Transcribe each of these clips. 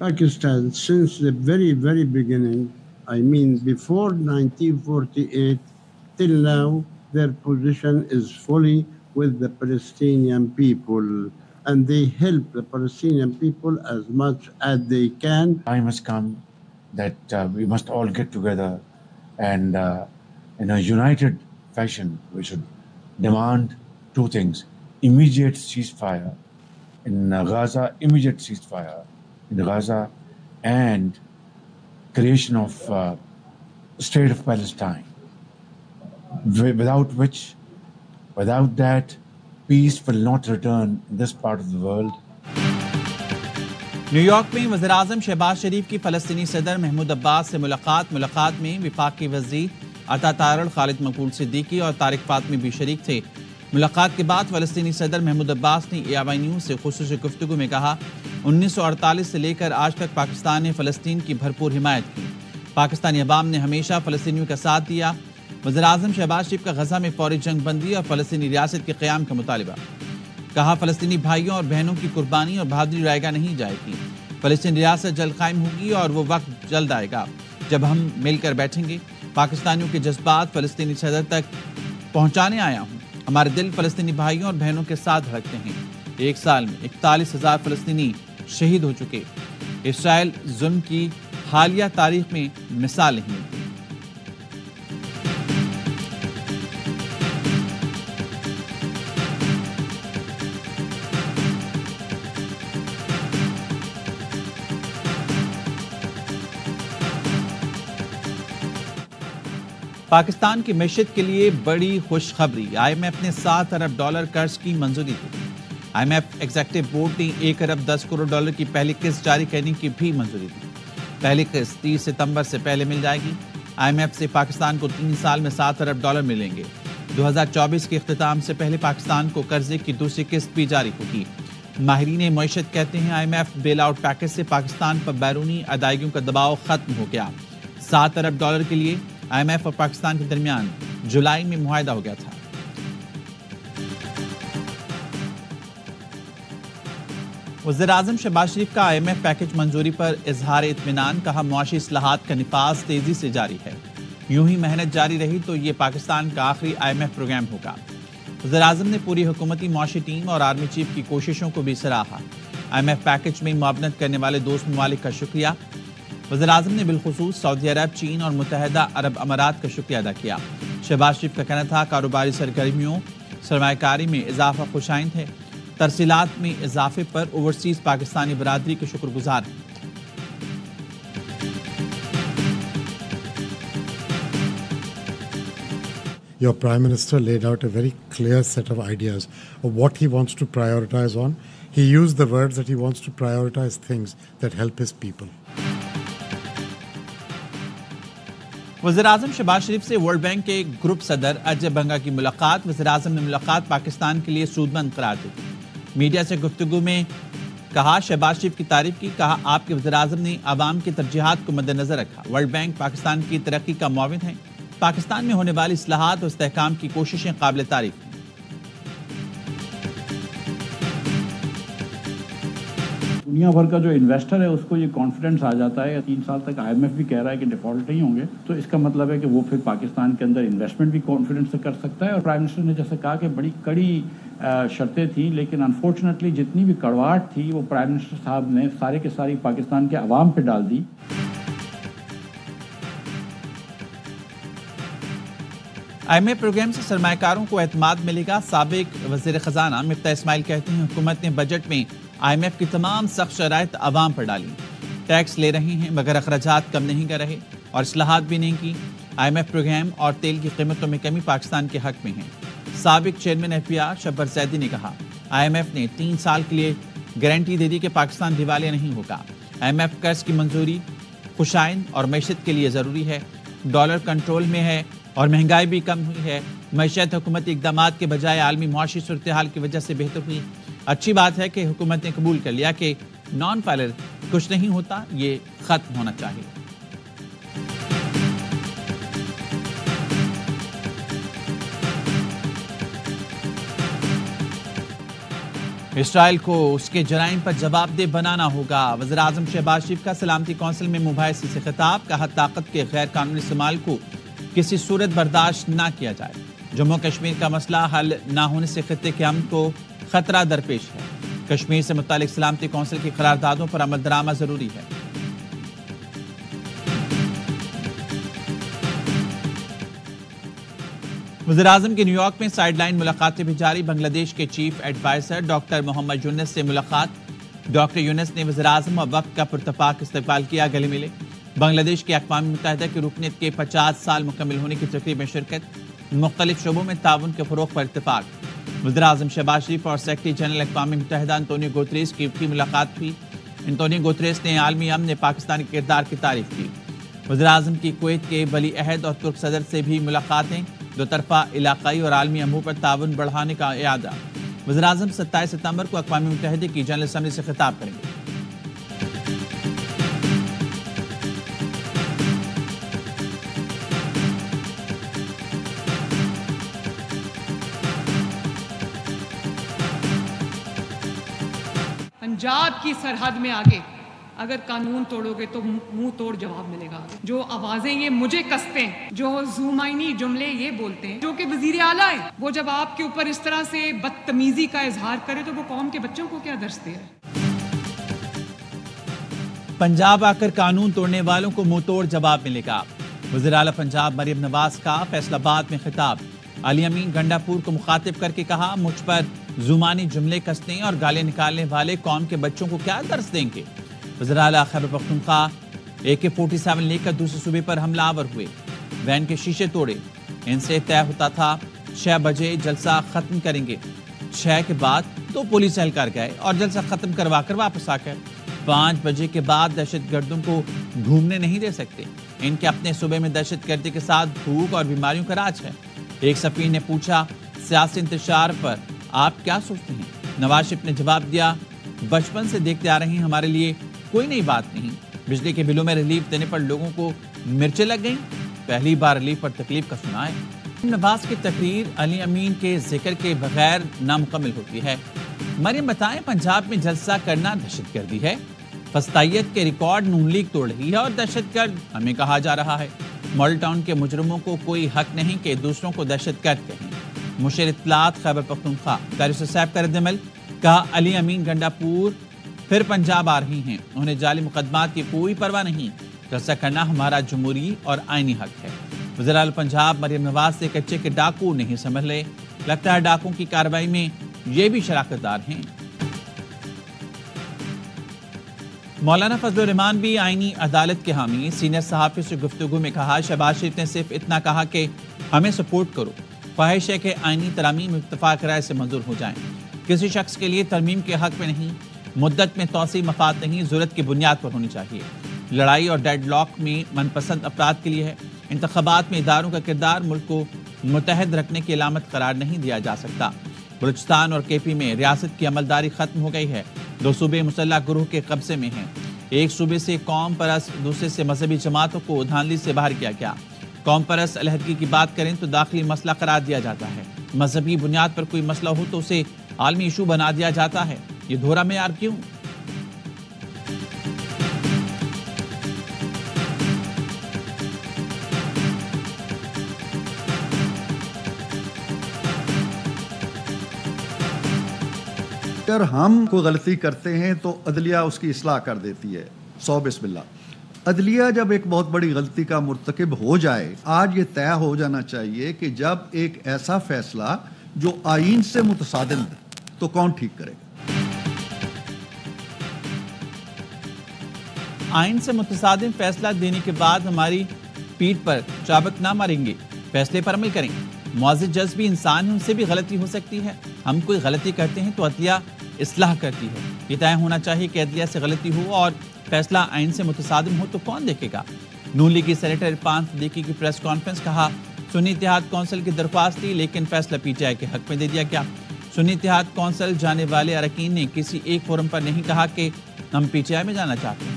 Pakistan, since the very, very beginning, I mean before 1948 till now, their position is fully with the Palestinian people, and they help the Palestinian people as much as they can. Time has come that we must all get together and in a united fashion we should demand two things: immediate ceasefire in Gaza, and creation of state of Palestine, without that, peace will not return in this part of the world. New York میں وزیراعظم شہباز شریف کی فلسطینی صدر محمود عباس سے ملاقات میں وفاقی وزیر عطا تارڑ، خالد مقبول صدیقی اور طارق فاطمی بھی شریک تھے۔ ملاقات کے بعد فلسطینی صدر محمود عباس نے AIY نیوز سے خصوصی گفتگو میں کہا، 1948 سے لے کر آج تک پاکستان نے فلسطین کی بھرپور حمایت کی۔ پاکستانی عوام نے ہمیشہ فلسطینیوں کا ساتھ دیا۔ وزیراعظم شہباز شریف کا غزہ میں فوری جنگ بندی اور فلسطینی ریاست کے قیام کا مطالبہ۔ کہا، فلسطینی بھائیوں اور بہنوں کی قربانی اور بہادری رائے گاہ نہیں جائے گی۔ فلسطین ریاست جلد قائم ہوگی اور وہ وقت جلد آئے گا جب ہم مل کر بیٹھیں گے۔ پاکستانیوں کے جذبات فلسطینی صدر تک پہنچانے آیا ہوں۔ ہمارے دل فلسطینی بھائیوں اور بہنوں کے ساتھ دھڑکتے ہیں۔ ایک سال میں 41,000 فلسطینی شہید ہو چکے۔ اسرائیل ظلم کی حالیہ تاریخ میں مثال نہیں ملتی۔ پاکستان کی معیشت کے لیے بڑی خوشخبری، IMF نے $7 ارب قرض کی منظوری دی۔ IMF ایگزیکٹو بورڈ نے $1 ارب 10 کروڑ کی پہلی قسط جاری کرنے کی بھی منظوری دی۔ پہلی قسط 30 ستمبر سے پہلے مل جائے گی۔ IMF سے پاکستان کو 3 سال میں $7 ارب ملیں گے۔ 2024 کے اختتام سے پہلے پاکستان کو قرضے کی دوسری قسط بھی جاری ہوگی۔ ماہرین معیشت کہتے ہیں IMF بیل آؤٹ پیکج سے پاکستان پر بیرونی ادائیگیوں کا دباؤ ختم ہو گیا۔ $7 ارب کے لیے IMF اور پاکستان کے درمیان جولائی میں معاہدہ ہو گیا تھا۔ وزیراعظم شہباز شریف کا IMF پیکج منظوری پر اظہار اطمینان، کہا معاشی اصلاحات کا نفاذ تیزی سے جاری ہے۔ یوں ہی محنت جاری رہی تو یہ پاکستان کا آخری IMF پروگرام ہوگا۔ وزیراعظم نے پوری حکومتی معاشی ٹیم اور آرمی چیف کی کوششوں کو بھی سراہا۔ IMF پیکج میں معاونت کرنے والے دوست ممالک کا شکریہ۔ وزیراعظم نے بالخصوص سعودی عرب، چین اور متحدہ عرب امارات کا شکریہ ادا کیا۔ شہباز شریف کا کہنا تھا، کاروباری سرگرمیوں، سرمایہ کاری میں اضافہ خوشائند ہے۔ ترسیلات میں اضافے پر اوورسیز پاکستانی برادری کے شکر گزار ہیں۔ Your Prime Minister laid out a very clear set of ideas of what he wants to prioritize on. He used the words that he wants to prioritize things that help his people. وزیراعظم شہباز شریف سے world bank کے group صدر اجے بنگا کی ملاقات۔ وزیراعظم نے ملاقات پاکستان کے لیے سود مند قرار دی۔ میڈیا سے گفتگو میں کہا، شہباز شریف کی تعریف کی، کہا آپ کے وزیراعظم نے عوام کی ترجیحات کو مد نظر رکھا۔ ورلڈ بینک پاکستان کی ترقی کا معاون ہے۔ پاکستان میں ہونے والی اصلاحات اور استحکام کی کوششیں قابل تعریف ہیں۔ دنیا بھر کا جو انویسٹر ہے اس کو یہ کانفیڈنس آ جاتا ہے، 3 سال تک IMF بھی کہہ رہا ہے کہ ڈیفالٹ نہیں ہوں گے، تو اس کا مطلب ہے کہ وہ پھر پاکستان کے اندر انویسٹمنٹ بھی کانفیڈنس سے کر سکتا ہے۔ اور پرائم منسٹر نے جیسے کہا کہ بڑی کڑی شرطیں تھیں، لیکن انفارچونیٹلی جتنی بھی کڑواہٹ تھی وہ پرائم منسٹر صاحب نے سارے کے ساری پاکستان کے عوام پہ ڈال دی۔ IMF پروگرام سے سرمایہ کاروں کو اعتماد ملے گا۔ سابق وزیر خزانہ مفتاح اسماعیل کہتے ہیں، حکومت نے بجٹ میں IMF کی تمام سخت شرائط عوام پر ڈالی۔ ٹیکس لے رہے ہیں مگر اخراجات کم نہیں کر رہے اور اصلاحات بھی نہیں کی۔ IMF پروگرام اور تیل کی قیمتوں میں کمی پاکستان کے حق میں ہے۔ سابق چیئرمین FBI شبر زیدی نے کہا، IMF نے 3 سال کے لیے گارنٹی دے دی کہ پاکستان دیوالیہ نہیں ہوگا۔ IMF قرض کی منظوری خوشائند اور معیشت کے لیے ضروری ہے۔ ڈالر کنٹرول میں ہے اور مہنگائی بھی کم ہوئی ہے۔ معیشت حکومتی اقدامات کے بجائے عالمی معاشی صورتحال کی وجہ سے بہتر ہوئی۔ اچھی بات ہے کہ حکومت نے قبول کر لیا کہ نان فائلر کچھ نہیں ہوتا، یہ ختم ہونا چاہیے۔ اسرائیل کو اس کے جرائم پر جواب دہ بنانا ہوگا۔ وزیراعظم شہباز شریف کا سلامتی کونسل میں مباحثے سے خطاب، کہا طاقت کے غیر قانونی استعمال کو کسی صورت برداشت نہ کیا جائے۔ جموں کشمیر کا مسئلہ حل نہ ہونے سے خطے کے امن کو خطرہ درپیش ہے۔ کشمیر سے متعلق سلامتی کونسل کی قراردادوں پر عمل درآمد ضروری ہے۔ وزیراعظم کی نیو یارک میں سائیڈ لائن ملاقاتیں بھی جاری، بنگلہ دیش کے چیف ایڈوائزر ڈاکٹر محمد یونس سے ملاقات۔ ڈاکٹر یونس نے وزیراعظم اور وفد کا پرتپاک استقبال کیا، گلے ملے۔ بنگلہ دیش کے اقوام متحدہ کی رکنیت کے 50 سال مکمل ہونے کی تقریب میں شرکت، مختلف شعبوں میں تعاون کے فروغ پر اتفاق۔ وزیراعظم شہباز شریف اور سیکرٹری جنرل اقوام متحدہ انتونیو گوتریس کی ملاقات ہوئی۔ انتونیو گوتریس نے عالمی امن میں پاکستان کے کردار کی تعریف کی۔ وزیراعظم کی کویت کے ولی عہد اور ترک صدر سے بھی ملاقاتیں، دو طرفہ علاقائی اور عالمی امور پر تعاون بڑھانے کا اعادہ۔ وزیراعظم 27 ستمبر کو اقوام متحدہ کی جنرل اسمبلی سے خطاب کریں گے۔ پنجاب کی سرحد میں آگے اگر قانون توڑو گے تو منہ توڑ جواب ملے گا۔ جو آوازیں یہ مجھے کستے ہیں، جو زومائنی جملے یہ بولتے ہیں، جو کہ وزیر اعلیٰ ہے، وہ جب آپ کے اوپر اس طرح سے بدتمیزی کا اظہار کرے تو وہ قوم کے بچوں کو کیا درس دے ہے؟ پنجاب آ کر قانون توڑنے والوں کو منہ توڑ جواب ملے گا۔ وزیر اعلیٰ پنجاب مریم نواز کا فیصل آباد میں خطاب، علی امین گنڈا پور کو مخاطب کر کے کہا، مجھ پر زمانی جملے کسنے اور گالیں نکالنے والے قوم کے بچوں کو کیا درس دیں گے؟ وزیر اعلیٰ خیبر پختونخوا AK-47 لے کر دوسرے صوبے پر حملہ آور ہوئے، وین کے شیشے توڑے۔ ان سے طے ہوتا تھا 6 بجے جلسہ ختم کریں گے، 6 کے بعد 2 پولیس اہلکار گئے اور جلسہ ختم کروا کر واپس آ گئے۔ 5 بجے کے بعد دہشت گردوں کو گھومنے نہیں دے سکتے، ان کے اپنے صوبے میں دہشت گردی کے ساتھ بھوک اور بیماریوں کا راج ہے۔ ایک سفیر نے پوچھا، سیاسی انتشار پر آپ کیا سوچتے ہیں؟ نواز شریف نے جواب دیا، بچپن سے دیکھتے آ رہے ہیں، ہمارے لیے کوئی نئی بات نہیں۔ بجلی کے بلوں میں ریلیف دینے پر لوگوں کو مرچیں لگ گئیں، پہلی بار ریلیف پر تکلیف کا سنا ہے۔ نواز کی تقریر علی امین کے ذکر کے بغیر نامکمل ہوتی ہے۔ مریم بتائیں، پنجاب میں جلسہ کرنا دہشت گردی ہے؟ فسطائیت کے ریکارڈ نون لیگ توڑ رہی ہے اور دہشت گرد ہمیں کہا جا رہا ہے۔ ماڈل ٹاؤن کے مجرموں کو کوئی حق نہیں کہ دوسروں کو دہشت گرد کہیں۔ مشیر اطلاعات خیبر پختونخوا دارس صاحب کا رد عمل، کہا علی امین گنڈا پور پھر پنجاب آ رہی ہیں، انہیں جعلی مقدمات کی کوئی پرواہ نہیں، جلسہ کرنا ہمارا جمہوری اور آئینی حق ہے۔ وزیر اعلیٰ پنجاب مریم نواز سے کچے کے ڈاکو نہیں سمجھ لے، لگتا ہے ڈاکوں کی کارروائی میں یہ بھی شراکت دار ہیں۔ مولانا فضل الرحمان بھی آئینی عدالت کے حامی، سینئر صحافی سے گفتگو میں کہا، شہباز شریف نے صرف اتنا کہا کہ ہمیں سپورٹ کرو، خواہش ہے کہ آئینی ترامیم اتفاق رائے سے منظور ہو جائیں، کسی شخص کے لیے ترمیم کے حق میں نہیں، مدت میں توسیع مفاد نہیں، ضرورت کی بنیاد پر ہونی چاہیے۔ لڑائی اور ڈیڈ لاک میں من پسند افراد کے لیے ہے، انتخابات میں اداروں کا کردار ملک کو متحد رکھنے کی علامت قرار نہیں دیا جا سکتا۔ بلوچستان اور KP میں ریاست کی عملداری ختم ہو گئی ہے، 2 صوبے مسلح گروہ کے قبضے میں ہیں، ایک صوبے سے قوم پرست، دوسرے سے مذہبی جماعتوں کو دھاندلی سے باہر کیا گیا۔ قوم پرست علیحدگی کی بات کریں تو داخلی مسئلہ قرار دیا جاتا ہے، مذہبی بنیاد پر کوئی مسئلہ ہو تو اسے عالمی ایشو بنا دیا جاتا ہے، یہ دھورا معیار کیوں؟ اگر ہم کوئی غلطی کرتے ہیں تو عدلیہ اس کی اصلاح کر دیتی ہے، 100 بسم اللہ۔ عدلیہ جب ایک بہت بڑی غلطی کا مرتکب ہو جائے، آج یہ طے ہو جانا چاہیے کہ جب ایک ایسا فیصلہ جو آئین سے متصادم ہے تو کون ٹھیک کرے گا؟ آئین سے متصادم فیصلہ دینے کے بعد ہماری پیٹھ پر چابک نہ ماریں گے، فیصلے پر عمل کریں۔ معزز جج بھی انسان ہیں، ان سے بھی غلطی ہو سکتی ہے، ہم کوئی غلطی کرتے ہیں تو عدلیہ اصلاح کرتی ہے، یہ طے ہونا چاہیے کہ عدلیہ سے غلطی ہو اور فیصلہ آئین سے متصادم ہو تو کون دیکھے گا؟ نون لیگی سینیٹر عرفان صدیقی کی پریس کانفرنس، کہا سنی اتحاد کونسل کی درخواست تھی لیکن فیصلہ PTI کے حق میں دے دیا گیا۔ سنی اتحاد کونسل جانے والے اراکین نے کسی ایک فورم پر نہیں کہا کہ ہم PTI میں جانا چاہتے ہیں۔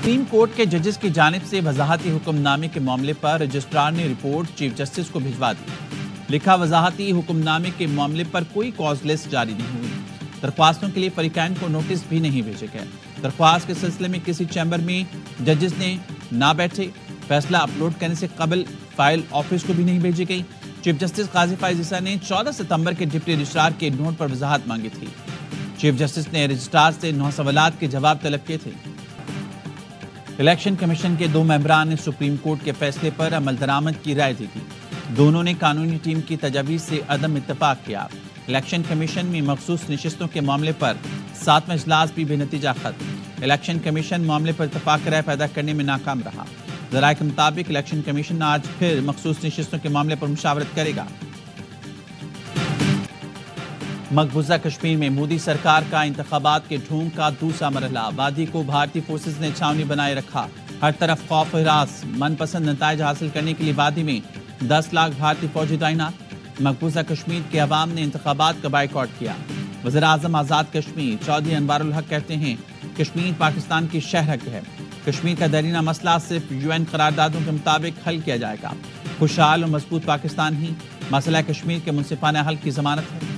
سپریم کورٹ کے ججز کی جانب سے وضاحتی حکم نامے کے معاملے پر رجسٹرار نے رپورٹ چیف جسٹس کو بھجوا دی. لکھا وضاحتی حکم نامے کے معاملے پر کوئی کاز لسٹ جاری نہیں ہوئی. درخواستوں کے لیے فریقین کو نوٹس بھی نہیں بھیجے گئے. درخواست کے سلسلے میں کسی چیمبر میں ججز نے نہ بیٹھے. فیصلہ اپلوڈ کرنے سے قبل فائل آفس کو بھی نہیں بھیجی گئی. چیف جسٹس قاضی فائز عیسیٰ نے 14 ستمبر کے ڈپٹی رجسٹرار کے نوٹ پر وضاحت مانگی تھی. چیف جسٹس نے رجسٹرار سے 9 سوالات کے جواب طلب کیے تھے. الیکشن کمیشن کے 2 ممبران نے سپریم کورٹ کے فیصلے پر عمل درآمد کی رائے دی تھی. دونوں نے قانونی ٹیم کی تجاویز سے عدم اتفاق کیا. الیکشن کمیشن میں مخصوص نشستوں کے معاملے پر 7واں اجلاس بھی بے نتیجہ ختم. الیکشن کمیشن معاملے پر اتفاق رائے پیدا کرنے میں ناکام رہا. ذرائع کے مطابق الیکشن کمیشن آج پھر مخصوص نشستوں کے معاملے پر مشاورت کرے گا. مقبوضہ کشمیر میں مودی سرکار کا انتخابات کے ڈھونگ کا دوسرا مرحلہ. وادی کو بھارتی فورسز نے چھاونی بنائے رکھا. ہر طرف خوف و ہراس. من پسند نتائج حاصل کرنے کے لیے وادی میں 10 لاکھ بھارتی فوجی تعینات. مقبوضہ کشمیر کے عوام نے انتخابات کا بائیکاٹ کیا. وزیر اعظم آزاد کشمیر چودھری انوار الحق کہتے ہیں کشمیر پاکستان کی شہرک ہے. کشمیر کا دیرینہ مسئلہ صرف UN قراردادوں کے مطابق حل کیا جائے گا. خوشحال اور مضبوط پاکستان ہی مسئلہ کشمیر کے منصفانہ حل کی ضمانت ہے.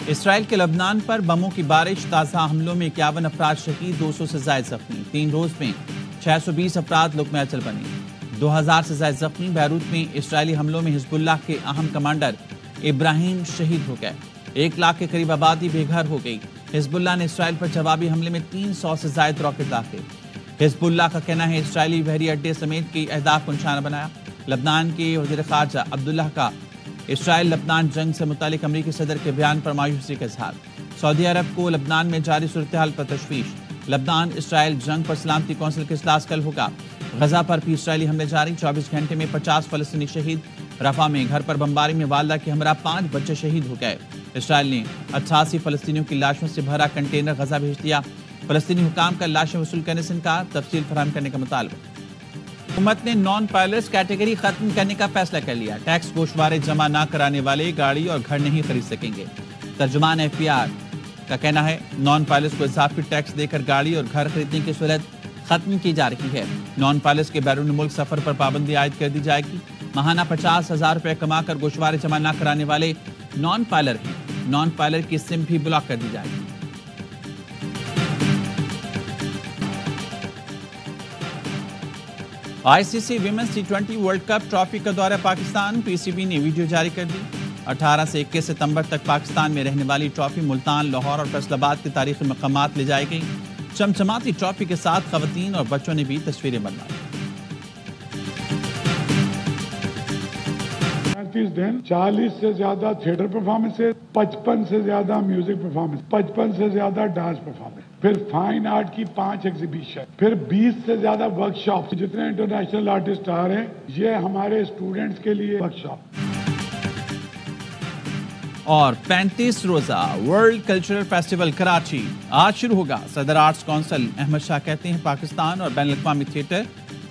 اسرائیل کے لبنان پر بموں کی بارش. تازہ حملوں میں 51 افراد شہید، 200 سے زائد زخمی. 3 روز میں 620 افراد لقمہ اجل بنے. 2000 سے زائد زخمی. بیروت میں اسرائیلی حملوں میں حزب اللہ کے اہم کمانڈر ابراہیم شہید ہو گئے. 1 لاکھ کے قریب آبادی بے گھر ہو گئی. حزب اللہ نے اسرائیل پر جوابی حملے میں 300 سے زائد راکٹ داغے. حزب اللہ کا کہنا ہے اسرائیلی بحری اڈے سمیت کئی اہداف کو نشانہ بنایا. لبنان کے وزیر خارجہ عبداللہ کا اسرائیل لبنان جنگ سے متعلق امریکی صدر کے بیان پر مایوسی کا اظہار. سعودی عرب کو لبنان میں جاری صورتحال پر تشویش. لبنان اسرائیل جنگ پر سلامتی کونسل کا اجلاس کل ہوگا. غزہ پر بھی اسرائیلی حملے جاری. 24 گھنٹے میں 50 فلسطینی شہید. رفح میں گھر پر بمباری میں والدہ کے ہمراہ 5 بچے شہید ہو گئے. اسرائیل نے 88 فلسطینیوں کی لاشوں سے بھرا کنٹینر غزہ بھیج دیا. فلسطینی حکام کا لاشیں وصول کرنے سے انکار. تفصیل فراہم کرنے کا مطالبہ. حکومت نے نان پائلٹس کیٹیگری ختم کرنے کا فیصلہ کر لیا. ٹیکس گوشوارے جمع نہ کرانے والے گاڑی اور گھر نہیں خرید سکیں گے. ترجمان FBR کا کہنا ہے نان پائلٹس کو اضافی ٹیکس دے کر گاڑی اور گھر خریدنے کی سہولت ختم کی جا رہی ہے. نان پائلٹس کے بیرون ملک سفر پر پابندی عائد کر دی جائے گی. ماہانہ 50,000 روپے کما کر گوشوارے جمع نہ کرانے والے نان پائلر ہیں. نان پائلر کی سم بھی بلاک کر دی جائے گی. ICC women's T20 world cup trophy کا دورہ پاکستان. PCB نے ویڈیو جاری کر دی. 18 سے 21 ستمبر تک پاکستان میں رہنے والی ٹرافی ملتان، لاہور اور فیصل آباد کے تاریخی مقامات لے جائے گئی. چمچماتی ٹرافی کے ساتھ خواتین اور بچوں نے بھی تصویریں بنوائی. 35 دن 40 سے زیادہ تھیٹر پرفارمنس، 55 سے زیادہ میوزک پرفارمنس، 55 سے زیادہ ڈانس پرفارمنس، پھر فائن آرٹ کی 5 ایگزیبیشن، پھر 20 سے زیادہ ورک شاپ. جتنے انٹرنیشنل آرٹسٹ آ رہے ہیں یہ ہمارے اسٹوڈنٹس کے لیے ورک شاپ. اور 35 روزہ ورلڈ کلچرل فیسٹیول کراچی آج شروع ہوگا. صدر آرٹس کونسل احمد شاہ کہتے ہیں پاکستان اور بین الاقوامی تھیٹر،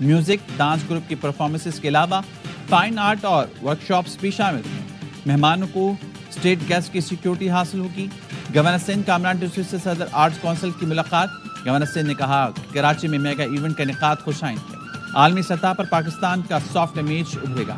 میوزک، ڈانس گروپ کی پرفارمنسز کے علاوہ فائن آرٹ اور ورک شاپس بھی شامل ہیں. مہمانوں کو اسٹیٹ گیسٹ کی سیکیورٹی حاصل ہوگی. گورنر سندھ کامران ڈسٹرکٹ سے صدر آرٹس کونسل کی ملاقات. گورنر سندھ نے کہا کہ کراچی میں میگا ایونٹ کا انعقاد خوش آئند ہے. عالمی سطح پر پاکستان کا سافٹ امیج ابھرے گا.